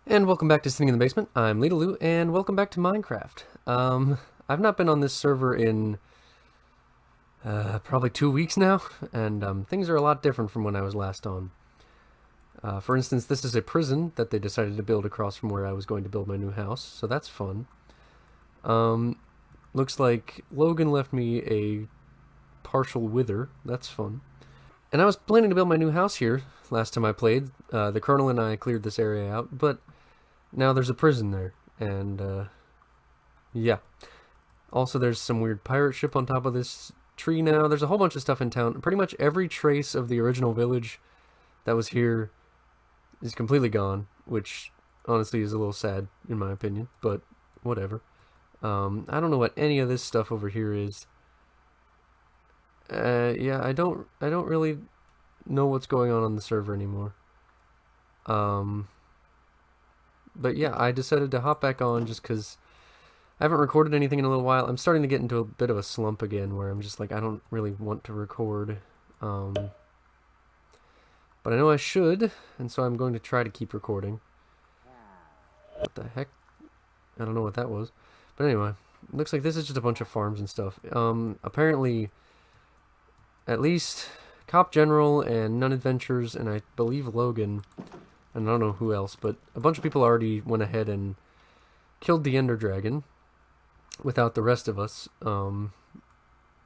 And welcome back to Sitting in the Basement. I'm Leedle-Lue, and welcome back to Minecraft. I've not been on this server in probably 2 weeks now, and things are a lot different from when I was last on. For instance, this is a prison that they decided to build across from where I was going to build my new house, so that's fun. Looks like Logan left me a partial wither. That's fun. And I was planning to build my new house here last time I played. The Colonel and I cleared this area out, but now there's a prison there, and yeah. Also, there's some weird pirate ship on top of this tree now. There's a whole bunch of stuff in town. Pretty much every trace of the original village that was here is completely gone, which honestly is a little sad in my opinion, but whatever. I don't know what any of this stuff over here is. Yeah, I don't really know what's going on the server anymore. But yeah, I decided to hop back on just because I haven't recorded anything in a little while. I'm starting to get into a bit of a slump again where I'm just like, I don't really want to record. But I know I should, and so I'm going to try to keep recording. What the heck? I don't know what that was. But anyway, it looks like this is just a bunch of farms and stuff. Apparently, at least Cop General and None Adventures, and I believe Logan, and I don't know who else, but a bunch of people already went ahead and killed the Ender Dragon without the rest of us.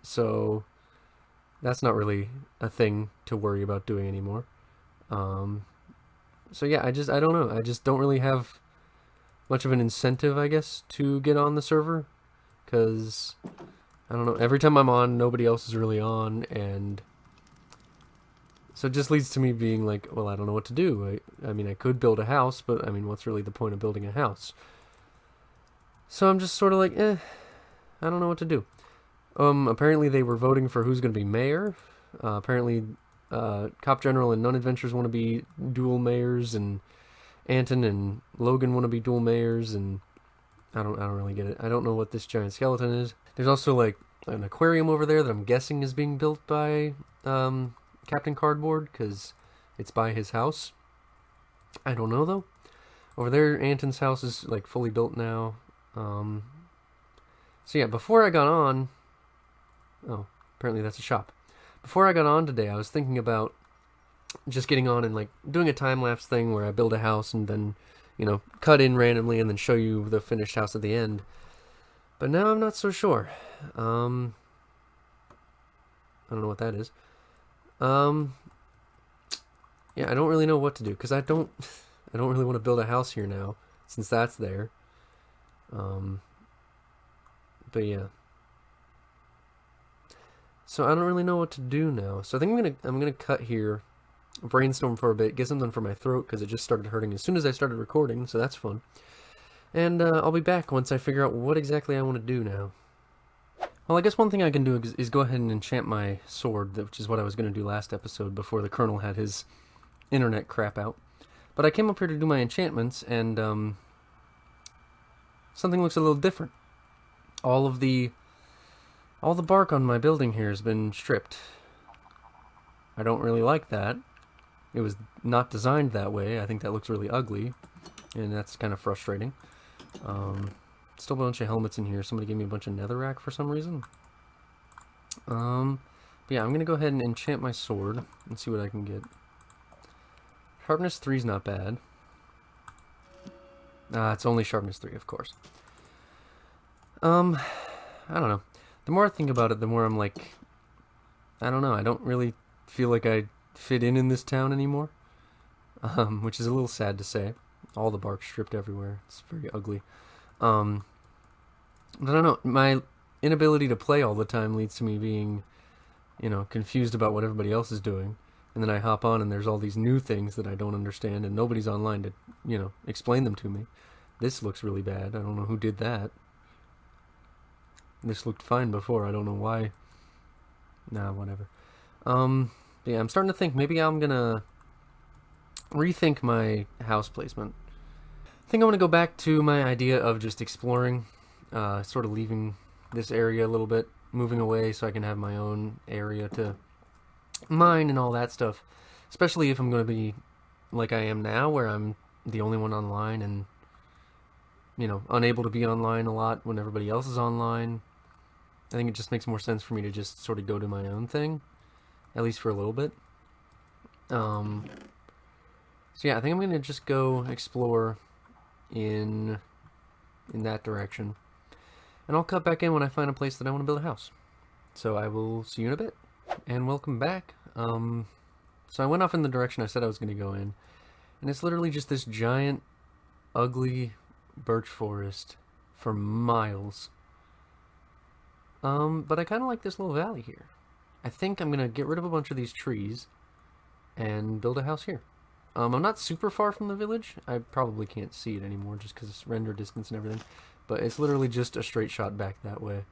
So that's not really a thing to worry about doing anymore. So yeah, I don't know. I just don't really have much of an incentive, I guess, to get on the server, because I don't know, every time I'm on, nobody else is really on, and so it just leads to me being like, well, I don't know what to do. I mean, I could build a house, but I mean, what's really the point of building a house? So I'm just sort of like, I don't know what to do. Apparently they were voting for who's going to be mayor. Apparently, Cop General and None Adventures want to be dual mayors, and Anton and Logan want to be dual mayors, and I don't really get it. I don't know what this giant skeleton is. There's also like an aquarium over there that I'm guessing is being built by Captain Cardboard, because it's by his house. I don't know though. Over there, Anton's house is like fully built now. So yeah, before I got on, oh, apparently that's a shop. Before I got on today, I was thinking about just getting on and like doing a time-lapse thing where I build a house and then, you know, cut in randomly and then show you the finished house at the end. But now I'm not so sure. I don't know what that is. Yeah, I don't really know what to do, because I don't really want to build a house here now, since that's there. But yeah. So I don't really know what to do now. So I think I'm gonna cut here, brainstorm for a bit, get something for my throat, because it just started hurting as soon as I started recording, so that's fun. And I'll be back once I figure out what exactly I want to do now. Well, I guess one thing I can do is go ahead and enchant my sword, which is what I was going to do last episode before the Colonel had his internet crap out. But I came up here to do my enchantments, and something looks a little different. All the bark on my building here has been stripped. I don't really like that. It was not designed that way. I think that looks really ugly, and that's kind of frustrating. Still a bunch of helmets in here. Somebody gave me a bunch of netherrack for some reason. But yeah, I'm gonna go ahead and enchant my sword and see what I can get. Sharpness 3 is not bad. It's only sharpness 3, of course. I don't know. The more I think about it, the more I'm like, I don't know. I don't really feel like I fit in this town anymore. Which is a little sad to say. All the bark stripped everywhere. It's very ugly. But I don't know. My inability to play all the time leads to me being, you know, confused about what everybody else is doing. And then I hop on and there's all these new things that I don't understand, and nobody's online to, you know, explain them to me. This looks really bad. I don't know who did that. This looked fine before. I don't know why. Nah, whatever. Yeah, I'm starting to think maybe I'm gonna rethink my house placement. I think I'm gonna go back to my idea of just exploring, sort of leaving this area a little bit, moving away so I can have my own area to mine and all that stuff. Especially if I'm going to be like I am now, where I'm the only one online and, you know, unable to be online a lot when everybody else is online. I think it just makes more sense for me to just sort of go do my own thing, at least for a little bit. So yeah, I think I'm gonna just go explore in that direction, and I'll cut back in when I find a place that I want to build a house. So I will see you in a bit, and welcome back. So I went off in the direction I said I was gonna go in, and it's literally just this giant, ugly birch forest for miles. But I kind of like this little valley here. I think I'm gonna get rid of a bunch of these trees and build a house here. I'm not super far from the village. I probably can't see it anymore just because it's render distance and everything. But it's literally just a straight shot back that way.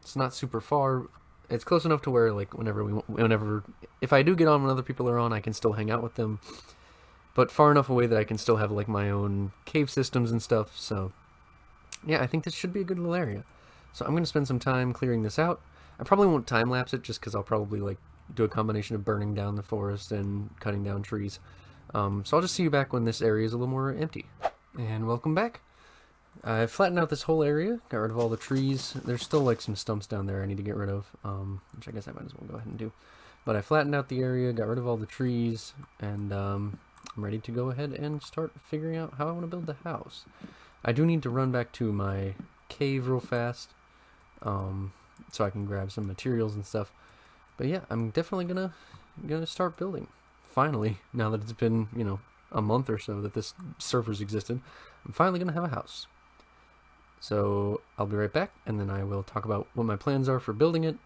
It's not super far. It's close enough to where, like, whenever, if I do get on when other people are on, I can still hang out with them. But far enough away that I can still have, like, my own cave systems and stuff. So, yeah, I think this should be a good little area. So I'm going to spend some time clearing this out. I probably won't time-lapse it just because I'll probably, like, do a combination of burning down the forest and cutting down trees. So I'll just see you back when this area is a little more empty. And welcome back. I've flattened out this whole area, got rid of all the trees. There's still like some stumps down there I need to get rid of, which I guess I might as well go ahead and do. But I flattened out the area, got rid of all the trees, and I'm ready to go ahead and start figuring out how I want to build the house. I do need to run back to my cave real fast, so I can grab some materials and stuff. But yeah, I'm definitely gonna start building. Finally, now that it's been, you know, a month or so that this server's existed, I'm finally gonna have a house. So I'll be right back, and then I will talk about what my plans are for building it,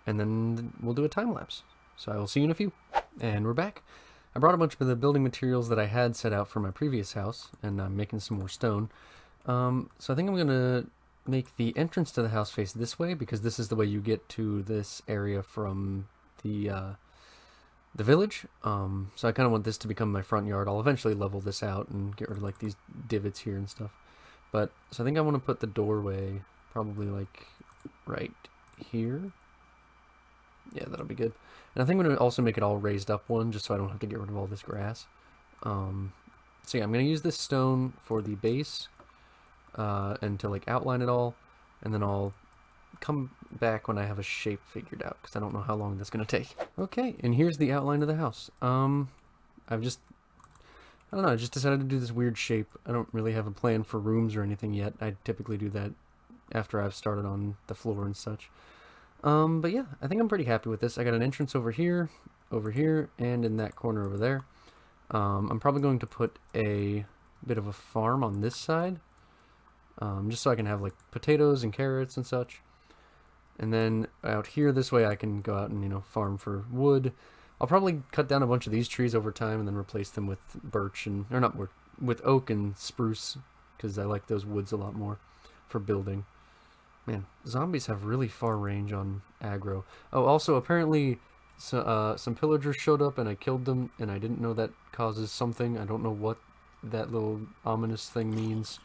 and then we'll do a time lapse. So I will see you in a few. And we're back. I brought a bunch of the building materials that I had set out for my previous house, and I'm making some more stone. So I think I'm gonna make the entrance to the house face this way, because this is the way you get to this area from the village. So I kind of want this to become my front yard. I'll eventually level this out and get rid of like these divots here and stuff. But so I think I want to put the doorway probably like right here. Yeah, that'll be good. And I think I'm going to also make it all raised up one, just so I don't have to get rid of all this grass. So yeah, I'm going to use this stone for the base, and to like outline it all, and then I'll come back when I have a shape figured out, because I don't know how long that's going to take. Okay, and here's the outline of the house. I don't know, I just decided to do this weird shape. I don't really have a plan for rooms or anything yet. I typically do that after I've started on the floor and such. But yeah, I think I'm pretty happy with this. I got an entrance over here, and in that corner over there. I'm probably going to put a bit of a farm on this side, just so I can have like potatoes and carrots and such. And then out here this way I can go out and, you know, farm for wood. I'll probably cut down a bunch of these trees over time and then replace them with birch and, or not birch, with oak and spruce, because I like those woods a lot more for building. Man, zombies have really far range on aggro. Oh, also apparently some pillagers showed up and I killed them, and I didn't know that causes something. I don't know what that little ominous thing means.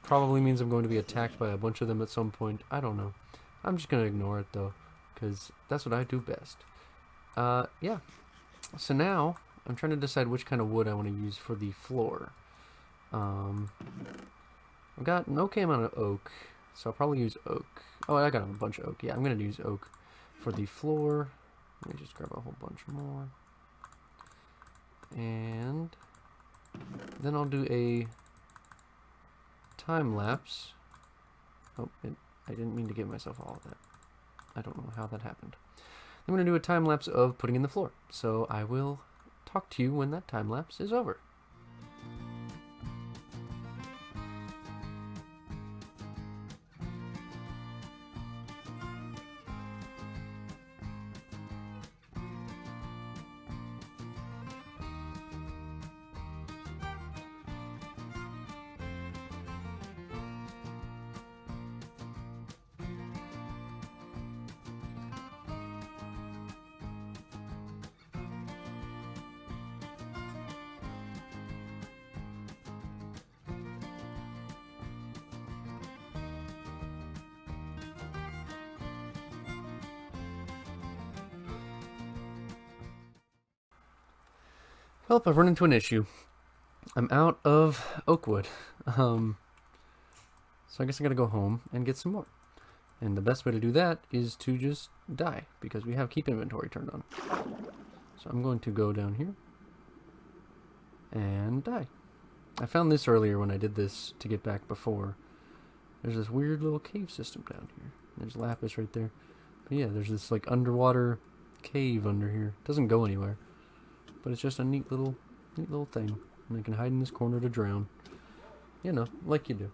Probably means I'm going to be attacked by a bunch of them at some point. I don't know. I'm just going to ignore it though, because that's what I do best. Yeah. So now, I'm trying to decide which kind of wood I want to use for the floor. I've got an okay amount of oak, so I'll probably use oak. Oh, I got a bunch of oak. Yeah, I'm going to use oak for the floor. Let me just grab a whole bunch more. And then I'll do a time lapse. Oh, I didn't mean to give myself all of that. I don't know how that happened. I'm going to do a time lapse of putting in the floor. So I will talk to you when that time lapse is over. Well, I've run into an issue. I'm out of oak wood. So I guess I gotta go home and get some more. And the best way to do that is to just die, because we have keep inventory turned on. So I'm going to go down here and die. I found this earlier when I did this to get back before. There's this weird little cave system down here. There's lapis right there. But yeah, there's this like underwater cave under here. It doesn't go anywhere, but it's just a neat little thing. And I can hide in this corner to drown. You know, like you do.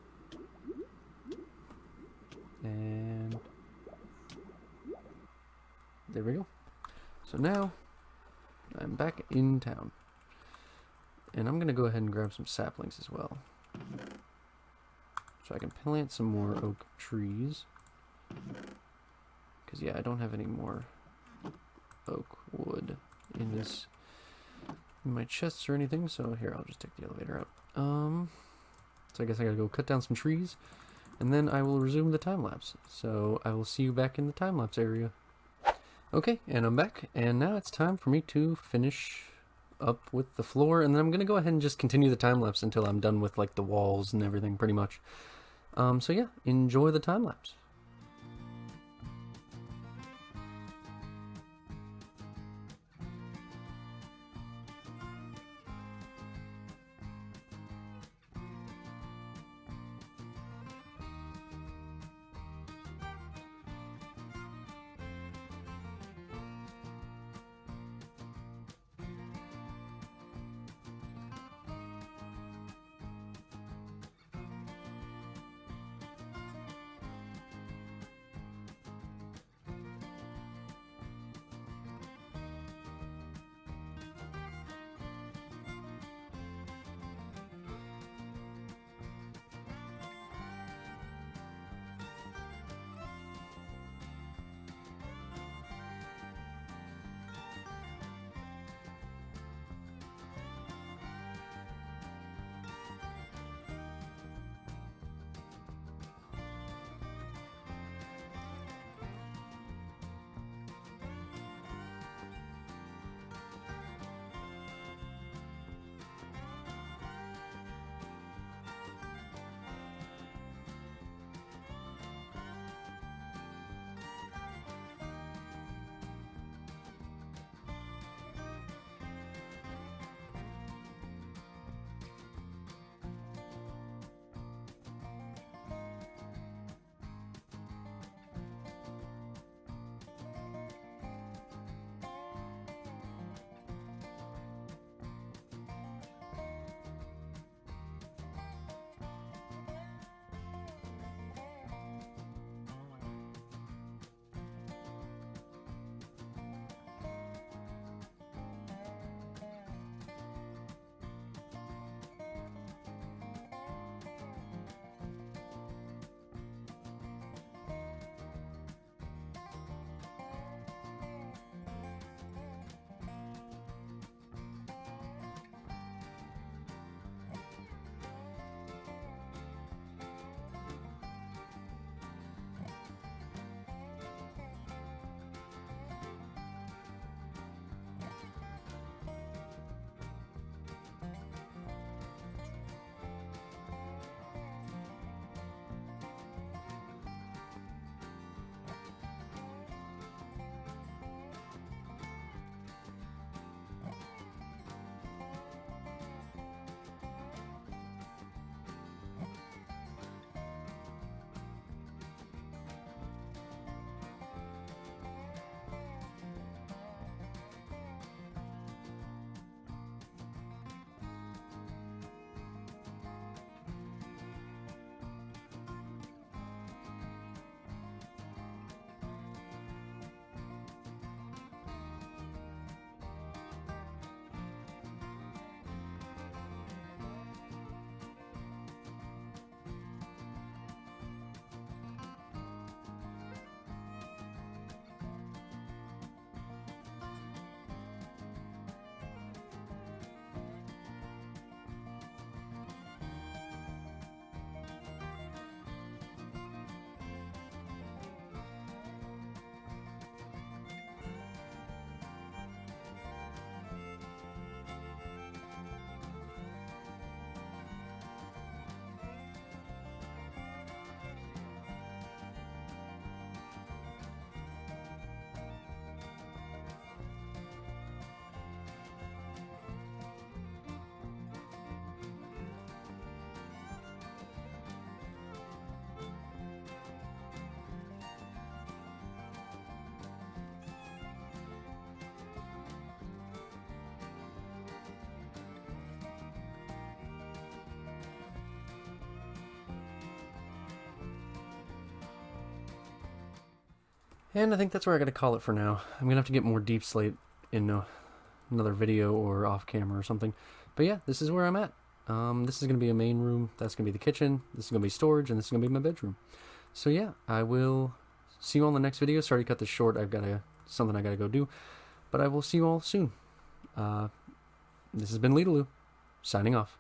And there we go. So now I'm back in town. And I'm going to go ahead and grab some saplings as well. So I can plant some more oak trees. Because, yeah, I don't have any more oak wood in my chests or anything. So here, I'll just take the elevator out. So I guess I got to go cut down some trees. And then I will resume the time-lapse. So I will see you back in the time-lapse area. Okay, and I'm back. And now it's time for me to finish up with the floor. And then I'm going to go ahead and just continue the time-lapse until I'm done with like the walls and everything pretty much. So yeah, enjoy the time-lapse. And I think that's where I gotta call it for now. I'm gonna have to get more deep slate in another video or off camera or something. But yeah, this is where I'm at. This is gonna be a main room. That's gonna be the kitchen. This is gonna be storage, and this is gonna be my bedroom. So yeah, I will see you all in the next video. Sorry to cut this short. I've got something I gotta go do. But I will see you all soon. This has been Leedle-Lue, signing off.